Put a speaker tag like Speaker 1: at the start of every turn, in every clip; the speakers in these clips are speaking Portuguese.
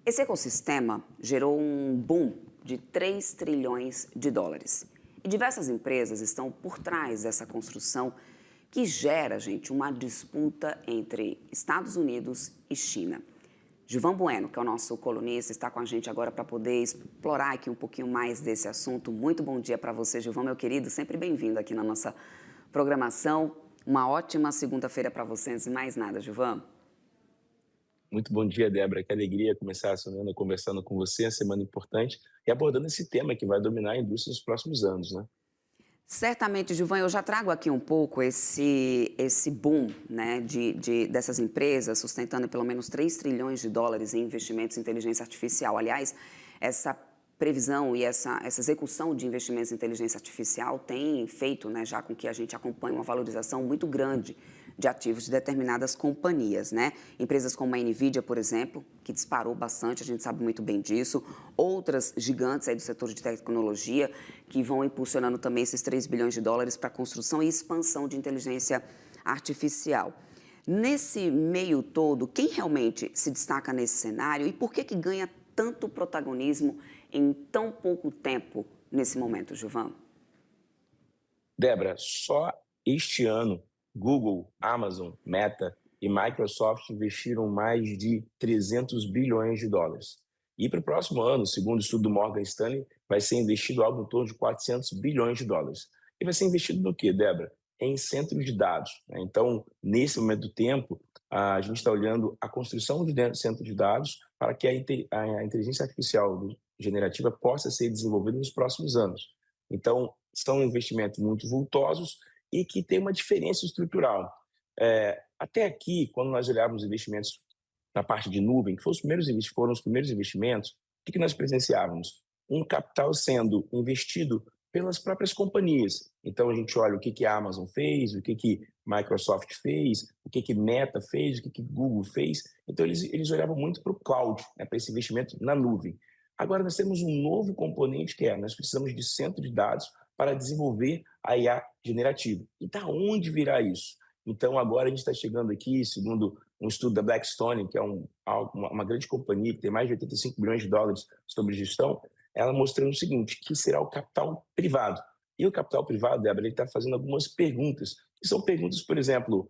Speaker 1: Esse ecossistema gerou um boom de 3 trilhões de dólares. E diversas empresas estão por trás dessa construção que gera, gente, uma disputa entre Estados Unidos e China. Gilvan Bueno, que é o nosso colunista, está com a gente agora para poder explorar aqui um pouquinho mais desse assunto. Muito bom dia para você, Gilvan, meu querido. Sempre bem-vindo aqui na nossa programação. Uma ótima segunda-feira para você, antes de mais nada, Gilvan.
Speaker 2: Muito bom dia, Débora. Que alegria começar a semana conversando com você, a semana importante, e abordando esse tema que vai dominar a indústria nos próximos anos, né?
Speaker 1: Certamente, Gilvan, eu já trago aqui um pouco esse boom, né, dessas empresas sustentando pelo menos 3 trilhões de dólares em investimentos em inteligência artificial. Aliás, essa previsão e essa execução de investimentos em inteligência artificial tem feito, né, já com que a gente acompanhe uma valorização muito grande de ativos de determinadas companhias, né? Empresas como a Nvidia, por exemplo, que disparou bastante, a gente sabe muito bem disso. Outras gigantes aí do setor de tecnologia que vão impulsionando também esses 3 bilhões de dólares para a construção e expansão de inteligência artificial. Nesse meio todo, quem realmente se destaca nesse cenário e por que ganha tanto protagonismo em tão pouco tempo nesse momento, Gilvan?
Speaker 2: Débora, só este ano, Google, Amazon, Meta e Microsoft investiram mais de 300 bilhões de dólares. E para o próximo ano, segundo o estudo do Morgan Stanley, vai ser investido algo em torno de 400 bilhões de dólares. E vai ser investido no quê, Débora? Em centros de dados, né? Então, nesse momento do tempo, a gente está olhando a construção de centros de dados para que a inteligência artificial generativa possa ser desenvolvida nos próximos anos. Então, são investimentos muito vultosos e que tem uma diferença estrutural. Até aqui, quando nós olhávamos investimentos na parte de nuvem, que foram os primeiros investimentos, o que nós presenciávamos? Um capital sendo investido pelas próprias companhias. Então, a gente olha o que a Amazon fez, o que Microsoft fez, o que Meta fez, o que Google fez. Então, eles olhavam muito para o cloud, né, para esse investimento na nuvem. Agora, nós temos um novo componente que nós precisamos de centro de dados para desenvolver a IA generativa. E da onde virá isso? Então, agora a gente está chegando aqui, segundo um estudo da Blackstone, que é uma grande companhia que tem mais de 85 bilhões de dólares sobre gestão, ela mostrando o seguinte, que será o capital privado. E o capital privado, Débora, ele está fazendo algumas perguntas, que são perguntas, por exemplo,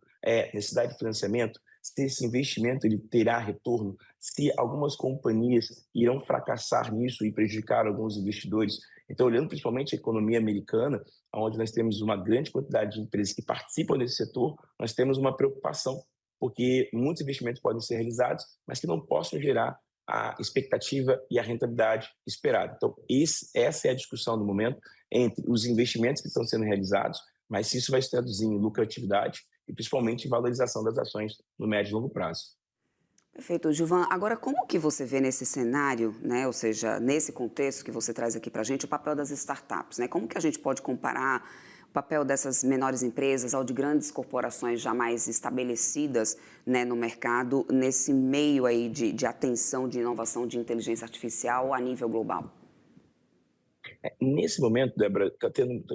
Speaker 2: necessidade de financiamento, se esse investimento ele terá retorno, se algumas companhias irão fracassar nisso e prejudicar alguns investidores. Então, olhando principalmente a economia americana, onde nós temos uma grande quantidade de empresas que participam desse setor, nós temos uma preocupação, porque muitos investimentos podem ser realizados, mas que não possam gerar a expectativa e a rentabilidade esperada. Então, essa é a discussão do momento entre os investimentos que estão sendo realizados, mas se isso vai se traduzir em lucratividade e principalmente em valorização das ações no médio e longo prazo.
Speaker 1: Perfeito, Gilvan. Agora, como que você vê nesse cenário, né, ou seja, nesse contexto que você traz aqui para a gente, o papel das startups, né? Como que a gente pode comparar o papel dessas menores empresas ao de grandes corporações já mais estabelecidas, né, no mercado, nesse meio aí de atenção, de inovação, de inteligência artificial a nível global?
Speaker 2: Nesse momento, Débora,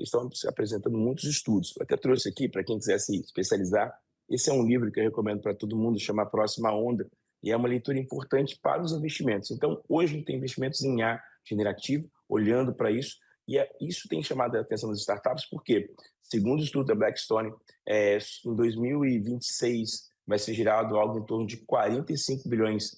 Speaker 2: estão se apresentando muitos estudos. Eu até trouxe aqui, para quem quiser se especializar, esse é um livro que eu recomendo para todo mundo, chama Próxima Onda, e é uma leitura importante para os investimentos. Então, hoje a gente tem investimentos em IA generativo, olhando para isso, e isso tem chamado a atenção das startups, porque, segundo o estudo da Blackstone, em 2026 vai ser gerado algo em torno de 45 bilhões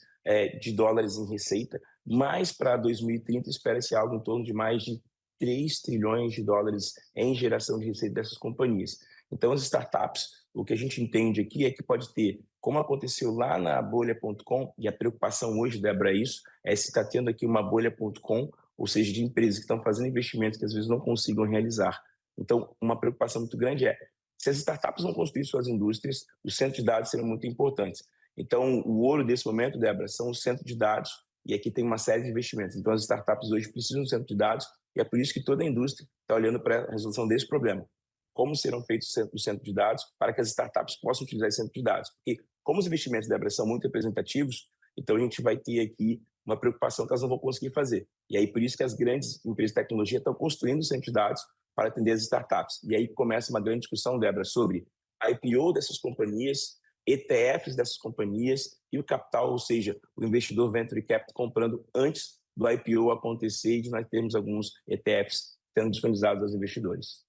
Speaker 2: de dólares em receita, mas para 2030 espera-se algo em torno de mais de 3 trilhões de dólares em geração de receita dessas companhias. Então, as startups, o que a gente entende aqui é que pode ter, como aconteceu lá na bolha.com, e a preocupação hoje, Débora, é isso, é se está tendo aqui uma bolha.com, ou seja, de empresas que estão fazendo investimentos que às vezes não consigam realizar. Então, uma preocupação muito grande é, se as startups vão construir suas indústrias, os centros de dados serão muito importantes. Então, o ouro desse momento, Débora, são os centros de dados, e aqui tem uma série de investimentos. Então, as startups hoje precisam de centro de dados, e é por isso que toda a indústria está olhando para a resolução desse problema. Como serão feitos os centros de dados para que as startups possam utilizar esse centro de dados? Porque, como os investimentos, Débora, são muito representativos, então a gente vai ter aqui uma preocupação que elas não vão conseguir fazer. E aí, por isso que as grandes empresas de tecnologia estão construindo centros de dados para atender as startups. E aí começa uma grande discussão, Débora, sobre a IPO dessas companhias, ETFs dessas companhias e o capital, ou seja, o investidor venture capital comprando antes do IPO acontecer e de nós termos alguns ETFs sendo disponibilizados aos investidores.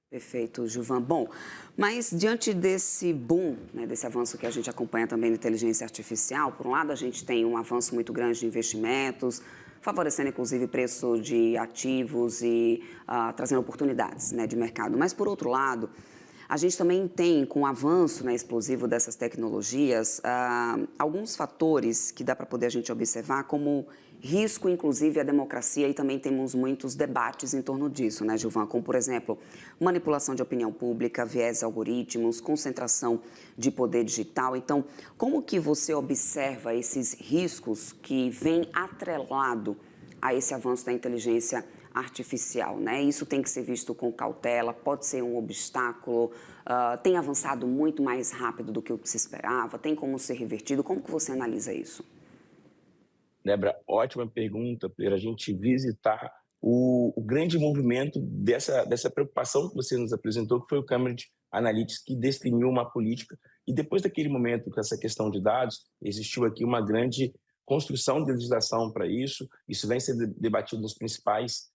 Speaker 1: Perfeito, Gilvan. Bom, mas diante desse boom, né, desse avanço que a gente acompanha também na inteligência artificial, por um lado a gente tem um avanço muito grande de investimentos, favorecendo inclusive preço de ativos e trazendo oportunidades, né, de mercado. Mas por outro lado, a gente também tem, com o avanço, né, explosivo dessas tecnologias, alguns fatores que dá para poder a gente observar como risco, inclusive, à democracia, e também temos muitos debates em torno disso, né, Gilvan? Como, por exemplo, manipulação de opinião pública, viés algoritmos, concentração de poder digital. Então, como que você observa esses riscos que vêm atrelado a esse avanço da inteligência artificial, né? Isso tem que ser visto com cautela, pode ser um obstáculo, tem avançado muito mais rápido do que o que se esperava, tem como ser revertido, como que você analisa isso?
Speaker 2: Débora, ótima pergunta para a gente visitar o grande movimento dessa preocupação que você nos apresentou, que foi o Cambridge Analytica, que definiu uma política. E depois daquele momento, com essa questão de dados, existiu aqui uma grande construção de legislação para isso. Isso vem sendo debatido nos principais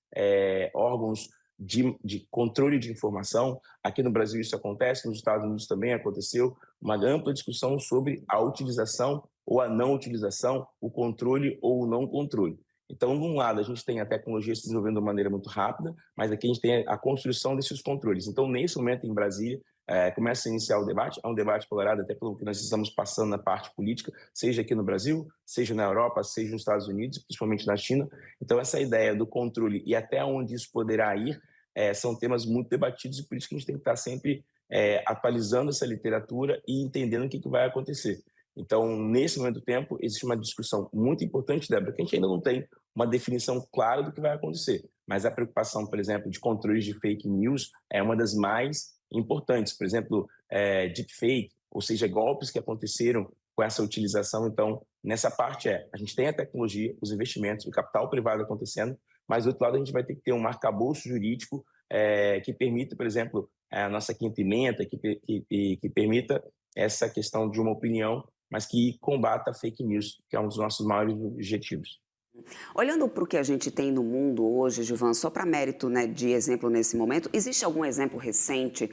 Speaker 2: órgãos de controle de informação. Aqui no Brasil isso acontece, nos Estados Unidos também aconteceu, uma ampla discussão sobre a utilização ou a não utilização, o controle ou o não controle. Então, de um lado, a gente tem a tecnologia se desenvolvendo de maneira muito rápida, mas aqui a gente tem a construção desses controles. Então, nesse momento, em Brasília, começa a iniciar o debate, há um debate colorado até pelo que nós estamos passando na parte política, seja aqui no Brasil, seja na Europa, seja nos Estados Unidos, principalmente na China. Então, essa ideia do controle e até onde isso poderá ir, são temas muito debatidos e por isso que a gente tem que estar sempre atualizando essa literatura e entendendo o que vai acontecer. Então, nesse momento do tempo, existe uma discussão muito importante, Débora, que a gente ainda não tem uma definição clara do que vai acontecer. Mas a preocupação, por exemplo, de controles de fake news é uma das mais importantes. Por exemplo, deepfake, ou seja, golpes que aconteceram com essa utilização. Então, nessa parte a gente tem a tecnologia, os investimentos, o capital privado acontecendo, mas do outro lado a gente vai ter que ter um arcabouço jurídico que permita, por exemplo, a nossa quinta emenda, que permita essa questão de uma opinião, mas que combata a fake news, que é um dos nossos maiores objetivos.
Speaker 1: Olhando para o que a gente tem no mundo hoje, Gilvan, só para mérito, né, de exemplo nesse momento, existe algum exemplo recente,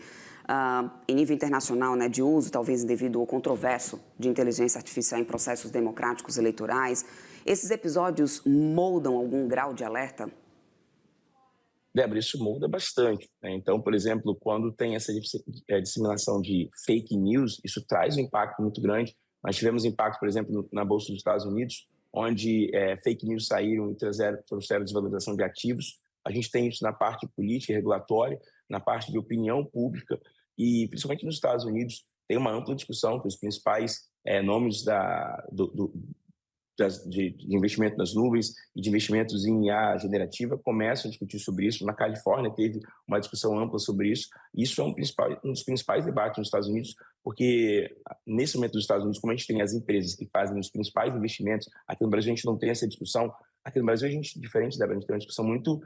Speaker 1: em nível internacional, né, de uso, talvez devido ao controverso de inteligência artificial em processos democráticos eleitorais? Esses episódios moldam algum grau de alerta?
Speaker 2: Débora, isso muda bastante, né? Então, por exemplo, quando tem essa disseminação de fake news, isso traz um impacto muito grande. Nós tivemos impacto, por exemplo, na Bolsa dos Estados Unidos, onde fake news saíram e trouxeram desvalorização de ativos. A gente tem isso na parte política e regulatória, na parte de opinião pública, e principalmente nos Estados Unidos tem uma ampla discussão que os principais nomes de investimento nas nuvens e de investimentos em IA generativa começam a discutir sobre isso. Na Califórnia teve uma discussão ampla sobre isso. Isso é um dos principais debates nos Estados Unidos, porque nesse momento dos Estados Unidos, como a gente tem as empresas que fazem os principais investimentos, aqui no Brasil a gente não tem essa discussão. Aqui no Brasil a gente, diferente da Brasil, tem uma discussão muito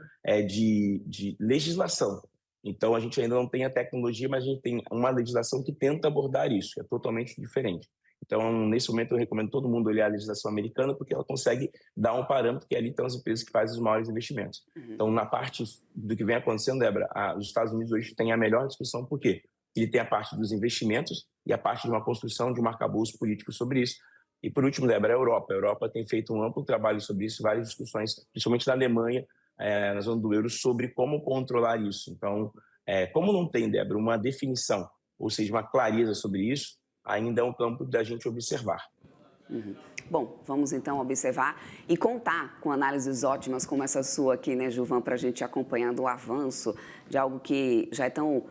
Speaker 2: de legislação. Então a gente ainda não tem a tecnologia, mas a gente tem uma legislação que tenta abordar isso, é totalmente diferente. Então, nesse momento, eu recomendo todo mundo olhar a legislação americana, porque ela consegue dar um parâmetro que ali estão as empresas que fazem os maiores investimentos. Então, na parte do que vem acontecendo, Débora, os Estados Unidos hoje têm a melhor discussão, por quê? Ele tem a parte dos investimentos e a parte de uma construção de um arcabouço político sobre isso. E, por último, Débora, a Europa. A Europa tem feito um amplo trabalho sobre isso, várias discussões, principalmente na Alemanha, na zona do euro, sobre como controlar isso. Então, como não tem, Débora, uma definição, ou seja, uma clareza sobre isso, ainda é um campo da gente observar.
Speaker 1: Bom, vamos então observar e contar com análises ótimas como essa sua aqui, né, Gilvan, para a gente acompanhando o avanço de algo que já é tão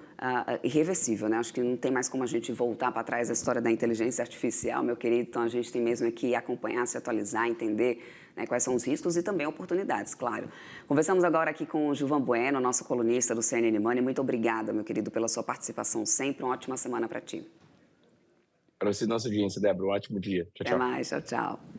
Speaker 1: irreversível, né? Acho que não tem mais como a gente voltar para trás a história da inteligência artificial, meu querido. Então, a gente tem mesmo que acompanhar, se atualizar, entender, né, quais são os riscos e também oportunidades, claro. Conversamos agora aqui com o Gilvan Bueno, nosso colunista do CNN Money. Muito obrigada, meu querido, pela sua participação sempre. Uma ótima semana para ti.
Speaker 2: Para você, nossa audiência, Débora, um ótimo dia. Tchau,
Speaker 1: Até
Speaker 2: tchau.
Speaker 1: mais, tchau, tchau.